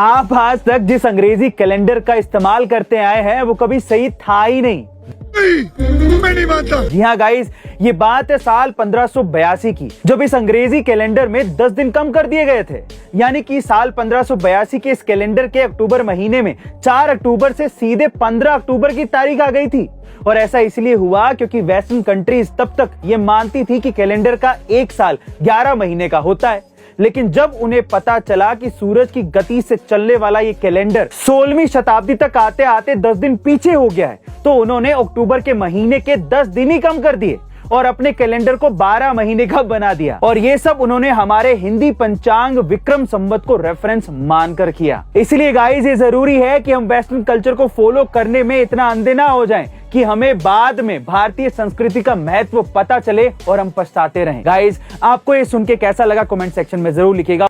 आप आज तक जिस अंग्रेजी कैलेंडर का इस्तेमाल करते आए हैं वो कभी सही था ही नहीं। मैं नहीं मानता। जी हाँ गाइस, ये बात है साल 1582 की, जब इस अंग्रेजी कैलेंडर में 10 दिन कम कर दिए गए थे। यानी कि साल 1582 के इस कैलेंडर के अक्टूबर महीने में 4 अक्टूबर से सीधे 15 अक्टूबर की तारीख आ गई थी। और ऐसा इसलिए हुआ क्योंकि वेस्टर्न कंट्रीज तब तक ये मानती थी कि कैलेंडर का एक साल 11 महीने का होता है। लेकिन जब उन्हें पता चला कि सूरज की गति से चलने वाला ये कैलेंडर 16वीं शताब्दी तक आते आते 10 दिन पीछे हो गया है, तो उन्होंने अक्टूबर के महीने के 10 दिन ही कम कर दिए और अपने कैलेंडर को 12 महीने का बना दिया। और ये सब उन्होंने हमारे हिंदी पंचांग विक्रम संवत को रेफरेंस मानकर किया। इसलिए गाइस, ये जरूरी है कि हम वेस्टर्न कल्चर को फॉलो करने में इतना अंधे ना हो जाएं कि हमें बाद में भारतीय संस्कृति का महत्व पता चले और हम पछताते रहें। गाइस, आपको ये सुन के कैसा लगा कमेंट सेक्शन में जरूर लिखिएगा।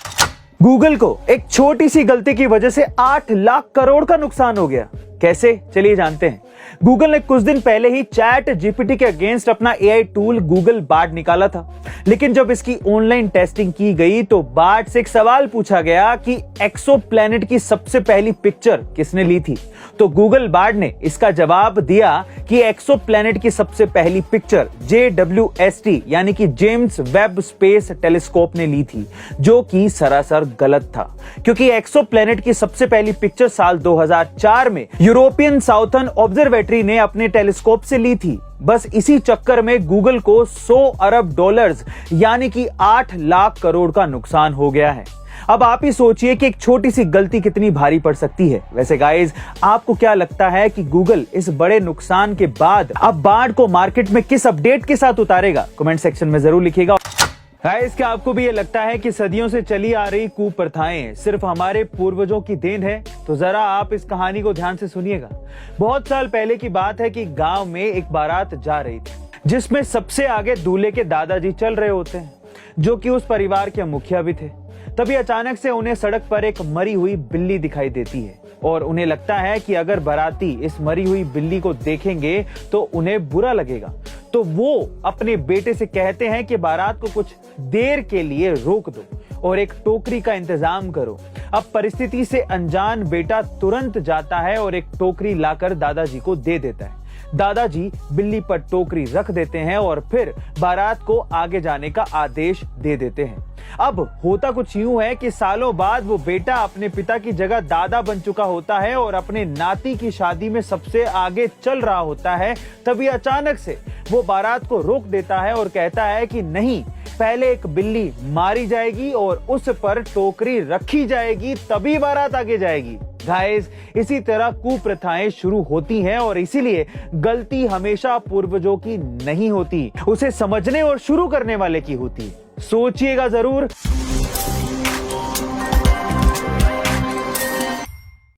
गूगल को एक छोटी सी गलती की वजह से 8 लाख करोड़ का नुकसान हो गया। कैसे, चलिए जानते हैं। गूगल ने कुछ दिन पहले ही चैट जीपीटी के अगेंस्ट अपना एआई टूल गूगल बार्ड निकाला था, लेकिन जब इसकी ऑनलाइन टेस्टिंग की गई तो बार्ड से एक सवाल पूछा गया कि एक्सोप्लैनेट की सबसे पहली पिक्चर किसने ली थी। तो गूगल बार्ड ने इसका जवाब दिया कि एक्सोप्लैनेट की सबसे पहली पिक्चर JWST यानी कि जेम्स वेब स्पेस टेलीस्कोप ने ली थी, जो कि सरासर गलत था, क्योंकि एक्सोप्लैनेट की सबसे पहली पिक्चर साल 2004 में यूरोपियन साउथर्न ऑब्जर्वेटरी ने अपने टेलीस्कोप से ली थी। बस इसी चक्कर में गूगल को 100 अरब डॉलर्स यानी कि 8 लाख करोड़ का नुकसान हो गया है। अब आप ही सोचिए कि एक छोटी सी गलती कितनी भारी पड़ सकती है। वैसे गाइस, आपको क्या लगता है कि गूगल इस बड़े नुकसान के बाद अब बार्ड को मार्केट में किस अपडेट के साथ उतारेगा? कमेंट सेक्शन में जरूर लिखिएगा। गाइस, क्या आपको भी ये लगता है कि सदियों से चली आ रही कुप्रथाएं सिर्फ हमारे पूर्वजों की देन है? तो जरा आप इस कहानी को ध्यान से सुनिएगा। बहुत साल पहले की बात है कि गांव में एक बारात जा रही थी, जिसमें सबसे आगे दूल्हे के दादाजी चल रहे होते हैं, जो कि उस परिवार के मुखिया भी थे। तभी अचानक से उन्हें सड़क पर एक मरी हुई बिल्ली दिखाई देती है और उन्हें लगता है कि अगर बाराती इस मरी हुई बिल्ली को देखेंगे तो उन्हें बुरा लगेगा। तो वो अपने बेटे से कहते हैं कि बारात को कुछ देर के लिए रोक दो और एक टोकरी का इंतजाम करो। अब परिस्थिति से अनजान बेटा तुरंत जाता है और एक टोकरी लाकर दादाजी को दे देता है। दादाजी बिल्ली पर टोकरी रख देते हैं और फिर बारात को आगे जाने का आदेश दे देते हैं। अब होता कुछ यूं है कि सालों बाद वो बेटा अपने पिता की जगह दादा बन चुका होता है और अपने नाती की शादी में सबसे आगे चल रहा होता है। तभी अचानक से वो बारात को रोक देता है और कहता है कि नहीं, पहले एक बिल्ली मारी जाएगी और उस पर टोकरी रखी जाएगी, तभी बारात आगे जाएगी। गाइस, इसी तरह कुप्रथाएं शुरू होती हैं और इसीलिए गलती हमेशा पूर्वजों की नहीं होती, उसे समझने और शुरू करने वाले की होती है। सोचिएगा जरूर।